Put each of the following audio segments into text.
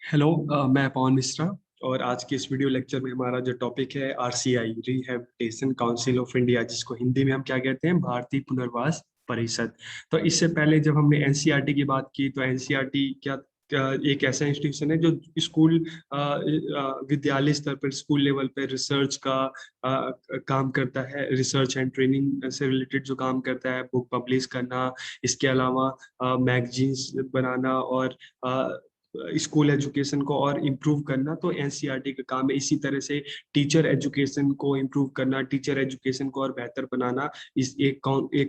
Hello. मैं पवन मिश्रा। और आज के इस वीडियो लेक्चर में हमारा जो टॉपिक है RCI, rehabilitation council of India, जिसको हिंदी में हम क्या कहते हैं, भारतीय पुनर्वास परिषद। तो इससे पहले जब हमने एनसीईआरटी की बात की तो एनसीईआरटी एक ऐसा इंस्टीट्यूशन है जो स्कूल विद्यालय स्तर पर, स्कूल लेवल पर रिसर्च का काम करता है। रिसर्च एंड ट्रेनिंग से रिलेटेड जो काम करता है, बुक पब्लिश करना, इसके अलावा मैगजीन्स बनाना और स्कूल एजुकेशन को और इम्प्रूव करना, तो एनसीईआरटी का काम है। इसी तरह से टीचर एजुकेशन को इम्प्रूव करना, टीचर एजुकेशन को और बेहतर बनाना, इस एक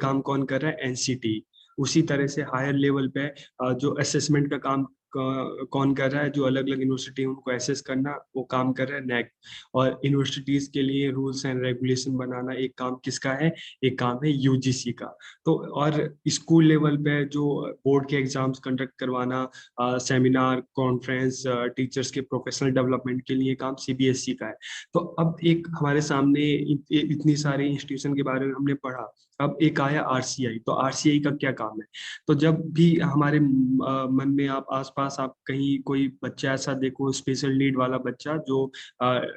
काम कौन कर रहा है? एनसीटी। उसी तरह से हायर लेवल पे जो असेसमेंट का काम कौन कर रहा है? जो अलग अलग यूनिवर्सिटी है उनको एसेस करना, वो काम कर रहा है नेक। और यूनिवर्सिटीज के लिए रूल्स एंड रेगुलेशन बनाना एक काम किसका है? एक काम है यूजीसी का। तो और स्कूल लेवल पे जो बोर्ड के एग्जाम्स कंडक्ट करवाना, सेमिनार, कॉन्फ्रेंस, टीचर्स के प्रोफेशनल डेवलपमेंट के लिए काम सीबीएसई का है। तो अब एक हमारे सामने इतनी सारी इंस्टीट्यूशन के बारे में हमने पढ़ा। अब एक आया आरसीआई। तो आरसीआई का क्या काम है? तो जब भी हमारे मन में आप आसपास आप कहीं कोई बच्चा ऐसा देखो, स्पेशल नीड वाला बच्चा, जो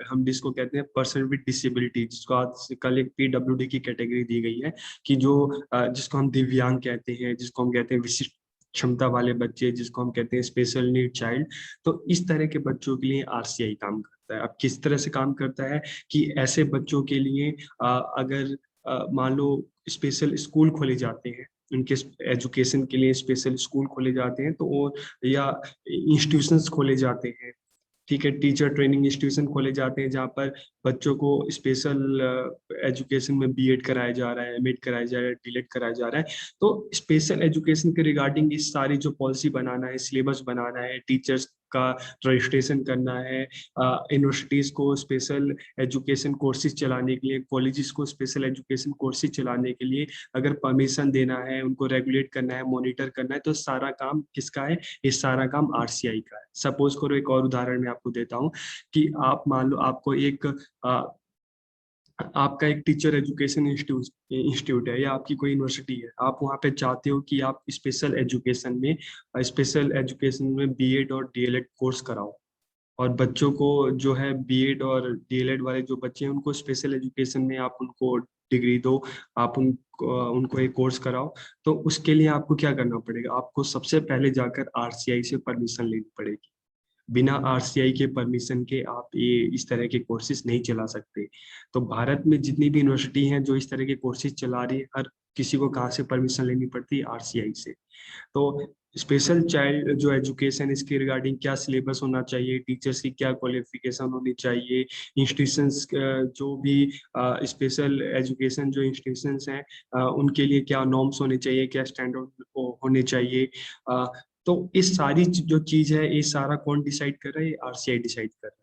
हम जिसको कहते हैं पर्सन विद डिसेबिलिटी, जिसको आज कल एक पीडब्ल्यूडी की कैटेगरी दी गई है, कि जो जिसको हम दिव्यांग कहते हैं, जिसको हम कहते हैं विशिष्ट क्षमता वाले बच्चे, जिसको हम कहते हैं स्पेशल नीड चाइल्ड। तो इस तरह के बच्चों के लिए आरसीआई काम करता है। अब किस तरह से काम करता है कि ऐसे बच्चों के लिए अगर मान लो स्पेशल स्कूल खोले जाते हैं, उनके एजुकेशन के लिए स्पेशल स्कूल खोले जाते हैं, तो वो या इंस्टीट्यूशंस खोले जाते हैं, ठीक है, टीचर ट्रेनिंग इंस्टीट्यूशन खोले जाते हैं, जहाँ पर बच्चों को स्पेशल एजुकेशन में बीएड कराया जा रहा है, एमएड कराया जा रहा है, डीएलएड कराया जा रहा है। तो स्पेशल एजुकेशन के रिगार्डिंग इस सारी जो पॉलिसी बनाना है, सिलेबस बनाना है, टीचर्स का रजिस्ट्रेशन करना है, यूनिवर्सिटीज को स्पेशल एजुकेशन कोर्सेज चलाने के लिए, कॉलेजेस को स्पेशल एजुकेशन कोर्सेज चलाने के लिए अगर परमिशन देना है, उनको रेगुलेट करना है, मॉनिटर करना है, तो सारा काम किसका है? ये सारा काम आरसीआई का है। सपोज करो, एक और उदाहरण मैं आपको देता हूँ कि आप मान लो आपको आपका एक टीचर एजुकेशन इंस्टीट्यूट है या आपकी कोई यूनिवर्सिटी है, आप वहाँ पे चाहते हो कि आप स्पेशल एजुकेशन में बीएड और डीएलएड कोर्स कराओ, और बच्चों को जो है बीएड और डीएलएड वाले जो बच्चे हैं उनको स्पेशल एजुकेशन में आप उनको डिग्री दो, आप उनको एक कोर्स कराओ। तो उसके लिए आपको क्या करना पड़ेगा? आपको सबसे पहले जाकर आरसीआई से परमिशन लेनी पड़ेगी। बिना आरसीआई के परमिशन के आप ये इस तरह के कोर्सेज नहीं चला सकते। तो भारत में जितनी भी यूनिवर्सिटी हैं जो इस तरह के कोर्सेज चला रही है, हर किसी को कहाँ से परमिशन लेनी पड़ती है? आरसीआई से। तो स्पेशल चाइल्ड जो एजुकेशन, इसके रिगार्डिंग क्या सिलेबस होना चाहिए, टीचर्स की क्या क्वालिफिकेशन होनी चाहिए, इंस्टीट्यूशंस जो भी स्पेशल एजुकेशन जो इंस्टीट्यूशंस हैं उनके लिए क्या नॉर्म्स होने चाहिए, क्या स्टैंडर्ड होने चाहिए। तो इस सारी जो चीज है, ये सारा कौन डिसाइड कर रहा है? आरसीआई डिसाइड कर रहा है।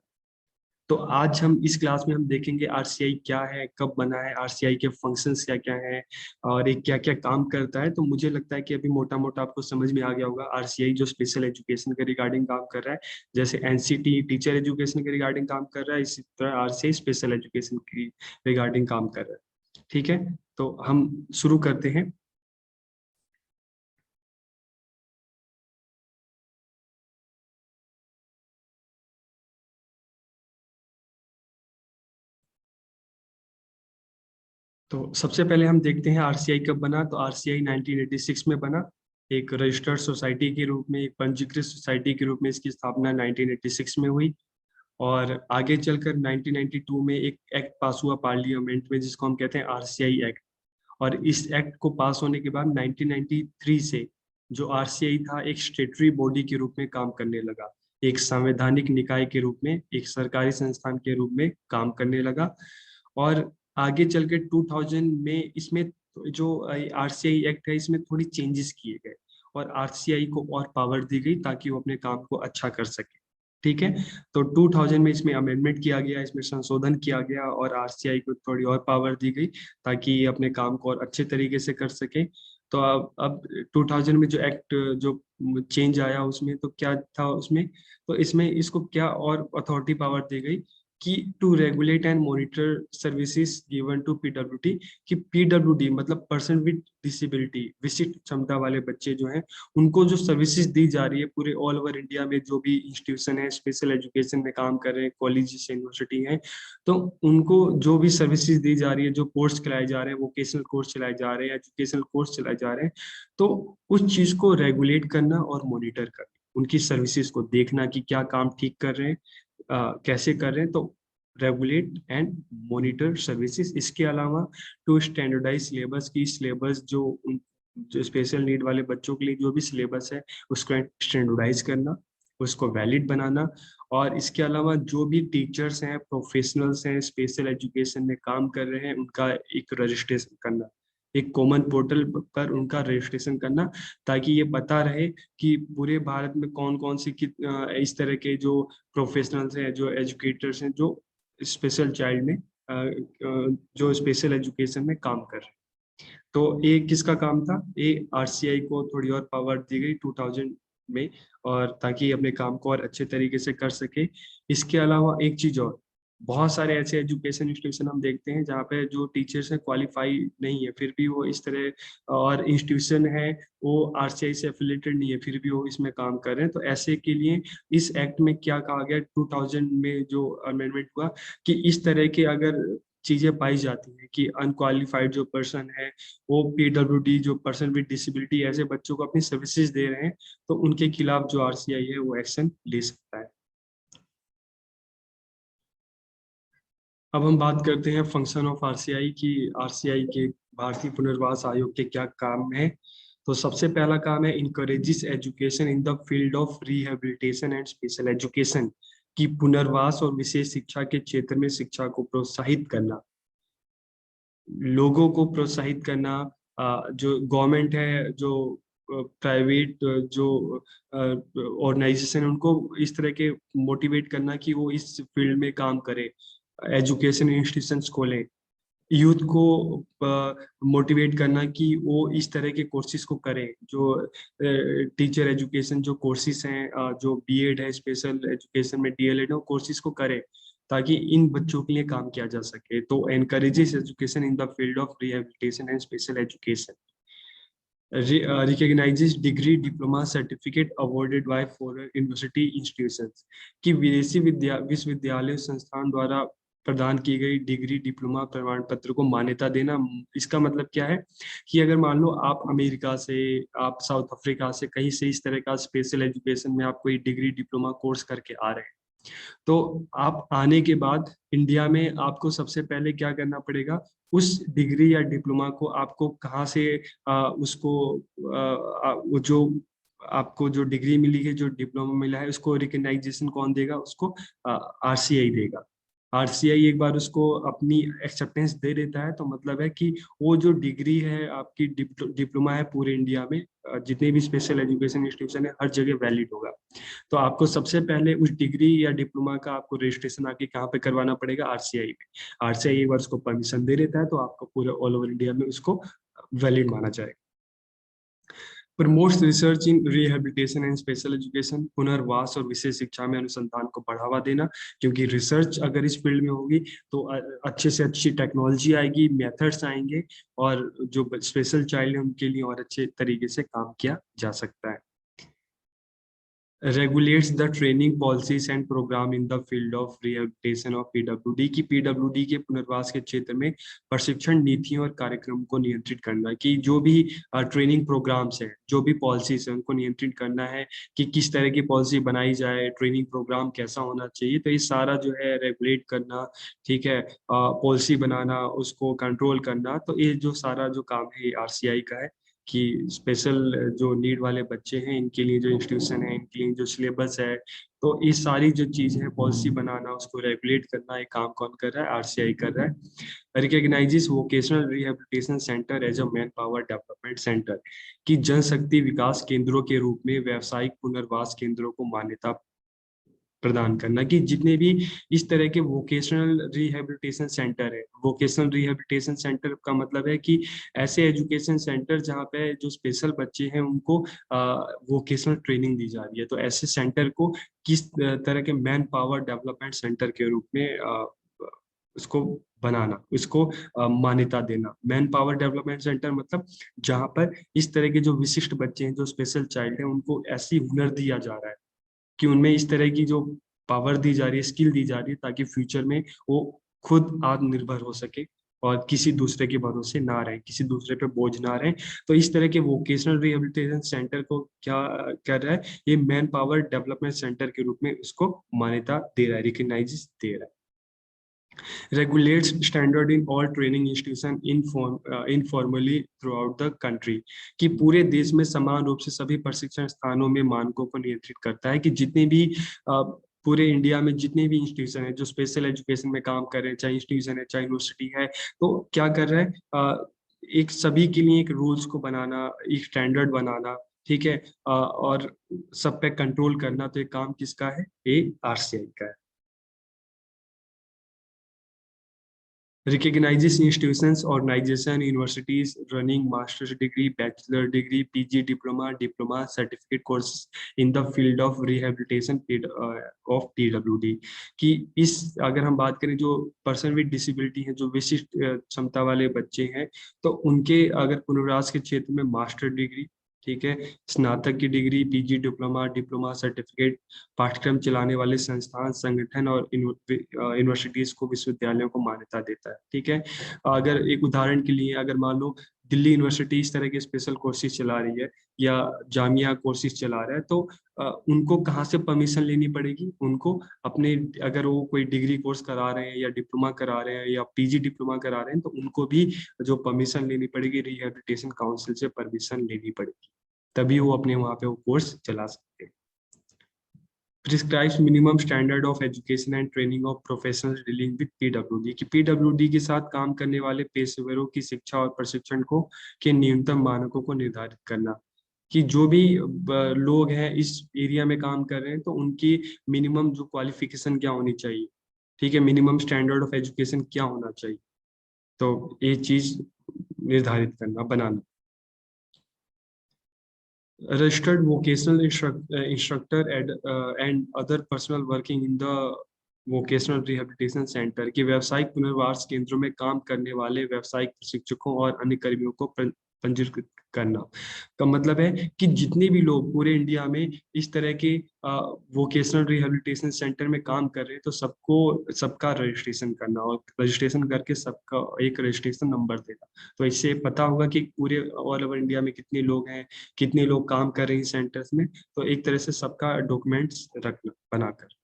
तो आज हम इस क्लास में हम देखेंगे आरसीआई क्या है, कब बना है, आरसीआई के फंक्शंस क्या क्या हैं, और ये क्या क्या काम करता है। तो मुझे लगता है कि अभी मोटा मोटा आपको समझ में आ गया होगा आरसीआई जो स्पेशल एजुकेशन के रिगार्डिंग काम कर रहा है। जैसे एनसीटी टीचर एजुकेशन के रिगार्डिंग काम कर रहा है, इसी तरह आरसीआई स्पेशल एजुकेशन की रिगार्डिंग काम कर रहा है। ठीक है, तो हम शुरू करते हैं। तो सबसे पहले हम देखते हैं आरसीआई कब बना। तो आरसीआई 1986 में बना, एक रजिस्टर्ड सोसाइटी के रूप में, एक पंजीकृत सोसाइटी के रूप में इसकी स्थापना 1986 में हुई। और आगे चलकर 1992 में एक एक्ट पास हुआ पार्लियामेंट में, जिसको हम कहते हैं आरसीआई एक्ट। और इस एक्ट को पास होने के बाद 1993 से जो आरसीआई था एक स्टेटरी बॉडी के रूप में काम करने लगा, एक संवैधानिक निकाय के रूप में, एक सरकारी संस्थान के रूप में काम करने लगा। और आगे चल के 2000 में इसमें जो आरसीआई एक्ट है, इसमें थोड़ी चेंजेस किए गए और आरसीआई को और पावर दी गई ताकि वो अपने काम को अच्छा कर सके। ठीक है, तो 2000 में इसमें अमेंडमेंट किया गया, इसमें संशोधन किया गया और आरसीआई को थोड़ी और पावर दी गई ताकि ये अपने काम को और अच्छे तरीके से कर सके। तो अब 2000 में जो एक्ट जो चेंज आया उसमें, तो क्या था उसमें? तो इसमें इसको क्या और अथॉरिटी पावर दी गई कि to regulate and monitor services given to PWD, कि पीडब्ल्यूडी मतलब पर्सन विद डिसेबिलिटी, विशिष्ट क्षमता वाले बच्चे जो हैं उनको जो सर्विसेज दी जा रही है पूरे ऑल ओवर इंडिया में, जो भी इंस्टीट्यूशन है स्पेशल एजुकेशन में काम कर रहे हैं, कॉलेज यूनिवर्सिटी हैं, तो उनको जो भी सर्विसेज दी जा रही है, जो कोर्स कराए जा रहे हैं, वोकेशनल कोर्स चलाए जा रहे हैं, एजुकेशनल कोर्स चलाए जा रहे हैं, तो उस चीज को रेगुलेट करना और मॉनिटर करना, उनकी सर्विसेज को देखना कि क्या काम ठीक कर रहे हैं, कैसे कर रहे हैं, तो रेगुलेट एंड मॉनिटर सर्विसेज। इसके अलावा टू स्टैंडर्डाइज सिलेबस, की सिलेबस जो स्पेशल नीड वाले बच्चों के लिए जो भी सिलेबस है उसको स्टैंडर्डाइज करना, उसको वैलिड बनाना, और इसके अलावा जो भी टीचर्स हैं, प्रोफेशनल्स हैं, स्पेशल एजुकेशन में काम कर रहे हैं, उनका एक रजिस्ट्रेशन करना, एक कॉमन पोर्टल पर उनका रजिस्ट्रेशन करना, ताकि ये पता रहे कि पूरे भारत में कौन कौन सी इस तरह के जो प्रोफेशनल्स हैं, जो एजुकेटर्स हैं, जो स्पेशल चाइल्ड में जो स्पेशल एजुकेशन में काम कर रहे हैं। तो ये किसका काम था, ये आरसीआई को थोड़ी और पावर दी गई 2000 में, और ताकि अपने काम को और अच्छे तरीके से कर सके। इसके अलावा एक चीज और, बहुत सारे ऐसे एजुकेशन इंस्टीट्यूशन हम देखते हैं जहाँ पे जो टीचर्स हैं क्वालिफाई नहीं है, फिर भी वो इस तरह, और इंस्टीट्यूशन है वो आरसीआई से एफिलेटेड नहीं है, फिर भी वो इसमें काम कर रहे हैं। तो ऐसे के लिए इस एक्ट में क्या कहा गया 2000 में जो अमेंडमेंट हुआ, कि इस तरह के अगर चीजें पाई जाती हैं कि अनक्वालिफाइड जो पर्सन है, वो पीडब्ल्यूडी जो पर्सन विद डिसेबिलिटी ऐसे बच्चों को अपनी सर्विसेज दे रहे हैं, तो उनके खिलाफ जो आरसीआई है वो एक्शन ले सकता है। अब हम बात करते हैं फंक्शन ऑफ आरसीआई की, आरसीआई के भारतीय पुनर्वास आयोग के क्या काम है। तो सबसे पहला काम है encourages education in the field of rehabilitation and special education, की पुनर्वास और विशेष शिक्षा के क्षेत्र में शिक्षा को प्रोत्साहित करना, लोगों को प्रोत्साहित करना, जो गवर्नमेंट है, जो प्राइवेट जो ऑर्गेनाइजेशन है, उनको इस तरह के मोटिवेट करना कि वो इस फील्ड में काम करे, एजुकेशन इंस्टीट्यूशंस खोलें, यूथ को मोटिवेट करना कि वो इस तरह के कोर्सेज को करें, जो टीचर एजुकेशन जो कोर्सेज हैं, जो बीएड है, स्पेशल एजुकेशन में डीएलएड है, वो कोर्सेज को करें, ताकि इन बच्चों के लिए काम किया जा सके। तो encourages education in the field of rehabilitation and special education, recognizes degree diploma certificate awarded by foreign university institutions, कि विदेशी विश्वविद्यालय संस्थान द्वारा प्रदान की गई डिग्री डिप्लोमा प्रमाण पत्र को मान्यता देना। इसका मतलब क्या है कि अगर मान लो आप अमेरिका से, आप साउथ अफ्रीका से, कहीं से इस तरह का स्पेशल एजुकेशन में आप कोई डिग्री डिप्लोमा कोर्स करके आ रहे हैं, तो आप आने के बाद इंडिया में आपको सबसे पहले क्या करना पड़ेगा, उस डिग्री या डिप्लोमा को आपको कहाँ से उसको वो जो आपको जो डिग्री मिली है, जो डिप्लोमा मिला है, उसको रिकग्नाइजेशन कौन देगा, उसको आरसीआई देगा। आरसीआई एक बार उसको अपनी एक्सेप्टेंस दे देता है, तो मतलब है कि वो जो डिग्री है आपकी, डिप्लोमा है, पूरे इंडिया में जितने भी स्पेशल एजुकेशन इंस्टीट्यूशन है हर जगह वैलिड होगा। तो आपको सबसे पहले उस डिग्री या डिप्लोमा का आपको रजिस्ट्रेशन आके कहाँ पे करवाना पड़ेगा, आरसीआई पे। आरसीआई एक बार उसको परमिशन दे देता है तो आपको पूरे ऑल ओवर इंडिया में उसको वैलिड माना जाएगा। Promotes research in rehabilitation and special education, पुनर्वास और विशेष शिक्षा में अनुसंधान को बढ़ावा देना, क्योंकि रिसर्च अगर इस फील्ड में होगी तो अच्छे से अच्छी टेक्नोलॉजी आएगी, मेथड्स आएंगे, और जो स्पेशल चाइल्ड है उनके लिए और अच्छे तरीके से काम किया जा सकता है। regulates the training policies and program in the field of rehabilitation of PWD, की PWD के पुनर्वास के क्षेत्र में प्रशिक्षण नीतियों और कार्यक्रम को नियंत्रित करना, कि जो भी ट्रेनिंग प्रोग्राम्स हैं, जो भी पॉलिसीज हैं, उनको नियंत्रित करना है कि किस तरह की पॉलिसी बनाई जाए, ट्रेनिंग प्रोग्राम कैसा होना चाहिए, तो ये सारा जो है रेगुलेट करना, ठीक है, पॉलिसी बनाना, उसको कंट्रोल करना, तो ये जो सारा जो काम है आरसीआई का है, कि स्पेशल जो नीड वाले बच्चे हैं इनके लिए जो इंस्टीट्यूशन है, इनके लिए जो सिलेबस है, तो ये सारी जो चीजें हैं, पॉलिसी बनाना, उसको रेगुलेट करना, ये काम कौन कर रहा है, आरसीआई कर रहा है। Recognizes vocational rehabilitation centre as a manpower development centre, की जनशक्ति विकास केंद्रों के रूप में व्यावसायिक पुनर्वास केंद्रों को मान्यता प्रदान करना, कि जितने भी इस तरह के वोकेशनल रिहेबिलिटेशन सेंटर है, वोकेशनल रिहेबिलिटेशन सेंटर का मतलब है कि ऐसे एजुकेशन सेंटर जहाँ पे जो स्पेशल बच्चे हैं उनको वोकेशनल ट्रेनिंग दी जा रही है, तो ऐसे सेंटर को किस तरह के मैन पावर डेवलपमेंट सेंटर के रूप में उसको बनाना, उसको मान्यता देना। मैन पावर डेवलपमेंट सेंटर मतलब जहाँ पर इस तरह के जो विशिष्ट बच्चे हैं, जो स्पेशल चाइल्ड है, उनको ऐसी हुनर दिया जा रहा है कि उनमें इस तरह की जो पावर दी जा रही है, स्किल दी जा रही है, ताकि फ्यूचर में वो खुद आत्मनिर्भर हो सके और किसी दूसरे के भरोसे ना रहे, किसी दूसरे पे बोझ ना रहे। तो इस तरह के वोकेशनल रिहेबिलिटेशन सेंटर को क्या कर रहा है, ये मैन पावर डेवलपमेंट सेंटर के रूप में उसको मान्यता दे रहा है, रिकग्नाइज दे रहा है। regulates standard in all training institution informally throughout the country, कि पूरे देश में समान रूप से सभी प्रशिक्षण स्थानों में मानकों को नियंत्रित करता है, कि जितने भी पूरे इंडिया में जितने भी इंस्टीट्यूशन है जो स्पेशल एजुकेशन में काम कर रहे हैं, चाहे इंस्टीट्यूशन है चाहे यूनिवर्सिटी है, तो क्या कर रहा है, एक सभी के लिए एक रूल्स को बनाना, एक स्टैंडर्ड बनाना, ठीक है, और सब पे कंट्रोल करना, तो ये काम किसका है, ये आरसीआई का है। Recognizes institutions, organization, universities running master's degree, bachelor degree, PG diploma, diploma, certificate courses in the field of rehabilitation of PWD, कि इस अगर हम बात करें जो पर्सन विद डिसेबिलिटी है, जो विशिष्ट क्षमता वाले बच्चे हैं, तो उनके अगर पुनर्वास के क्षेत्र में मास्टर डिग्री, ठीक है, स्नातक की degree, PG diploma, diploma certificate, पाठ्यक्रम चलाने वाले संस्थान, संगठन और यूनिवर्सिटीज को, विश्वविद्यालयों को मान्यता देता है, ठीक है। अगर एक उदाहरण के लिए अगर मान लो दिल्ली यूनिवर्सिटी इस तरह के स्पेशल कोर्सेज चला रही है या जामिया कोर्सेज चला रहा है, तो उनको कहाँ से परमिशन लेनी पड़ेगी, उनको अपने, अगर वो कोई डिग्री कोर्स करा रहे हैं या डिप्लोमा करा रहे हैं या पीजी डिप्लोमा करा रहे हैं, तो उनको भी जो परमिशन लेनी पड़ेगी, रिहेबिलिटेशन काउंसिल से परमिशन लेनी पड़ेगी, तभी वो अपने वहां पे वो कोर्स चला सकते हैं। Prescribes minimum standard of education and training of professionals dealing with PWD, कि पीडब्ल्यूडी के साथ काम करने वाले पेशेवरों की शिक्षा और प्रशिक्षण को के न्यूनतम मानकों को निर्धारित करना, कि जो भी लोग हैं इस एरिया में काम कर रहे हैं, तो उनकी मिनिमम जो क्वालिफिकेशन क्या होनी चाहिए, ठीक है, मिनिमम स्टैंडर्ड ऑफ एजुकेशन क्या होना चाहिए, तो ये चीज निर्धारित करना, बनाना। registered vocational instructor and other personnel working in the vocational rehabilitation centre, की व्यावसायिक पुनर्वास केंद्रों में काम करने वाले व्यावसायिक प्रशिक्षकों और अन्य कर्मियों को पंजीकृत करना, का मतलब है कि जितने भी लोग पूरे इंडिया में इस तरह के वोकेशनल रिहेबिलिटेशन सेंटर में काम कर रहे हैं, तो सबको सबका रजिस्ट्रेशन करना, और रजिस्ट्रेशन करके सबका एक रजिस्ट्रेशन नंबर देना, तो इससे पता होगा कि पूरे ऑल ओवर इंडिया में कितने लोग हैं, कितने लोग काम कर रहे हैं सेंटर्स में, तो एक तरह से सबका डॉक्यूमेंट्स रखना बनाकर।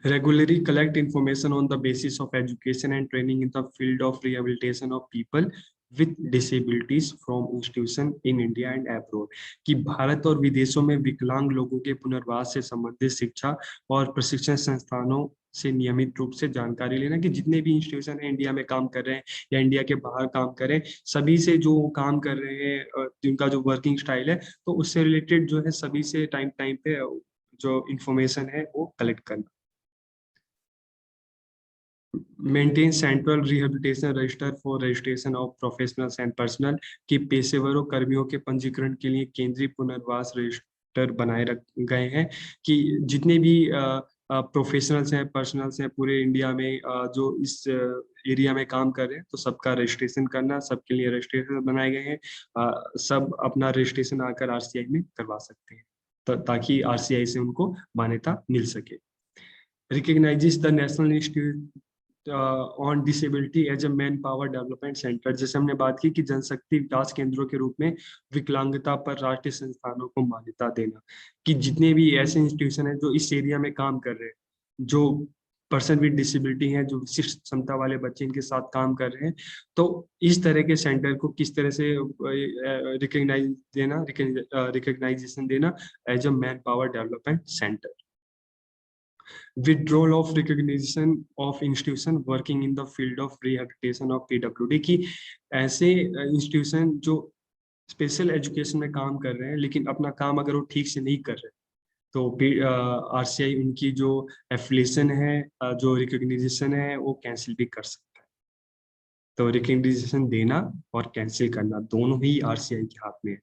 Regularly collect information on the basis of education and training in the field of rehabilitation of people with disabilities from institution in India and abroad, कि भारत और विदेशों में विकलांग लोगों के पुनर्वास से संबंधित शिक्षा और प्रशिक्षण संस्थानों से नियमित रूप से जानकारी लेना, कि जितने भी इंस्टीट्यूशन है इंडिया में काम कर रहे हैं या इंडिया के बाहर काम कर रहे हैं, सभी से जो काम कर रहे हैं, जिनका जो वर्किंग स्टाइल है, तो उससे रिलेटेड जो है सभी से टाइम टाइम पे जो इंफॉर्मेशन है वो कलेक्ट करना। Maintain central rehabilitation register for registration of professionals and personal, कि पेशेवरों कर्मियों के पंजीकरण के लिए केंद्रीय पुनर्वास रजिस्टर बनाए रख गए हैं, कि जितने भी प्रोफेशनल्स हैं, पर्सनल्स हैं पूरे इंडिया में जो इस एरिया में काम कर रहे हैं, तो सबका रजिस्ट्रेशन करना, सबके लिए रजिस्ट्रेशन बनाए गए हैं, सब अपना रजिस्ट्रेशन आकर आरसीआई में करवा सकते हैं, ताकि आरसीआई से उनको मान्यता मिल सके। Recognizes the national institute on disability as a manpower development centre, जैसे हमने बात की कि जनशक्ति विकास केंद्रों के रूप में विकलांगता पर राष्ट्रीय संस्थानों को मान्यता देना, कि जितने भी ऐसे इंस्टीट्यूशन हैं जो इस एरिया में काम कर रहे हैं, जो पर्सन विद डिसेबिलिटी हैं, जो विशिष्ट क्षमता वाले बच्चे इनके साथ काम कर रहे हैं, तो इस तरह के सेंटर को किस तरह से रिकग्नाइज देना, रिकग्नाइजेशन देना as a manpower development centre. withdrawal of recognition of institution working in the field of rehabilitation of PWD, की ऐसे इंस्टीट्यूशन जो स्पेशल एजुकेशन में काम कर रहे हैं लेकिन अपना काम अगर वो ठीक से नहीं कर रहे, तो आरसीआई उनकी जो एफिलिएशन है, जो रिकॉग्निशन है, वो कैंसिल भी कर सकता है। तो रिकॉग्निशन देना और कैंसिल करना दोनों ही आरसीआई के हाथ में है।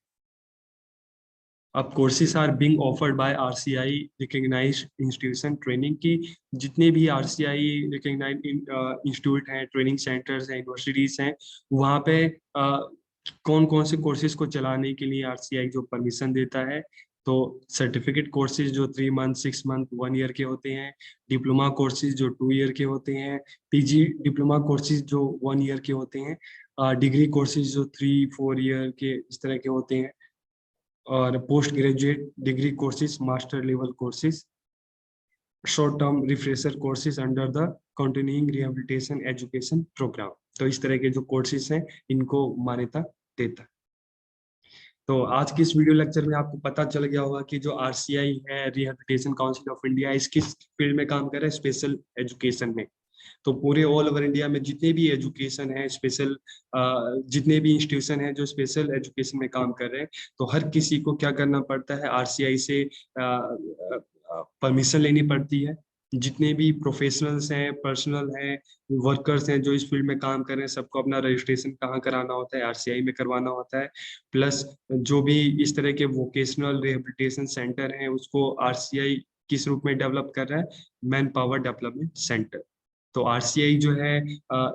अब courses are being offered by RCI recognized institution training की, जितने भी आरसीआई रिकॉग्नाइज्ड इंस्टीट्यूट हैं, ट्रेनिंग सेंटर्स हैं, यूनिवर्सिटीज हैं, वहाँ पे कौन कौन से कोर्सेज को चलाने के लिए आरसीआई जो परमिशन देता है। तो सर्टिफिकेट कोर्सेज जो 3 मंथ, 6 मंथ, 1 ईयर के होते हैं, डिप्लोमा कोर्सेज जो 2 ईयर के होते हैं, पीजी डिप्लोमा कोर्सेज जो 1 ईयर के होते हैं, डिग्री कोर्सेज जो 3-4 ईयर के इस तरह के होते हैं, और post graduate degree courses, master level courses, short term refresher courses under the continuing rehabilitation education programme. तो इस तरह के जो कोर्सेज हैं, इनको मान्यता देता है। तो आज की इस वीडियो लेक्चर में आपको पता चल गया होगा कि जो आरसीआई है, रिहेबिलिटेशन काउंसिल ऑफ इंडिया, इस किस फील्ड में काम कर रहा है, स्पेशल एजुकेशन में। तो पूरे ऑल ओवर इंडिया में जितने भी एजुकेशन है, स्पेशल जितने भी इंस्टीट्यूशन है जो स्पेशल एजुकेशन में काम कर रहे हैं, तो हर किसी को क्या करना पड़ता है, आरसीआई से परमिशन लेनी पड़ती है। जितने भी प्रोफेशनल्स हैं, पर्सनल हैं, वर्कर्स हैं जो इस फील्ड में काम कर रहे हैं, सबको अपना रजिस्ट्रेशन कहाँ कराना होता है, आरसीआई में करवाना होता है। प्लस जो भी इस तरह के वोकेशनल रिहेबिलिटेशन सेंटर हैं, उसको आरसीआई किस रूप में डेवलप कर रहा है, मैन पावर डेवलपमेंट सेंटर। तो आरसीआई जो है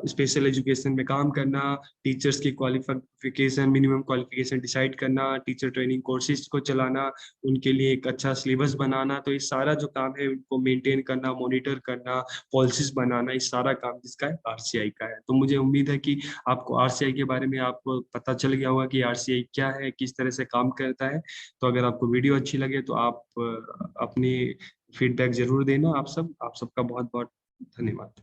स्पेशल एजुकेशन में काम करना, टीचर्स की क्वालिफिकेशन, मिनिमम क्वालिफिकेशन डिसाइड करना, टीचर ट्रेनिंग कोर्सेज को चलाना, उनके लिए एक अच्छा सिलेबस बनाना, तो ये सारा जो काम है उनको मेंटेन करना, मॉनिटर करना, पॉलिसीज बनाना, ये सारा काम जिसका है आरसीआई का है। तो मुझे उम्मीद है कि आपको आरसीआई के बारे में आपको पता चल गया होगा कि आरसीआई क्या है, किस तरह से काम करता है। तो अगर आपको वीडियो अच्छी लगे तो आप अपनी फीडबैक जरूर देना। आप सबका बहुत बहुत धन्यवाद।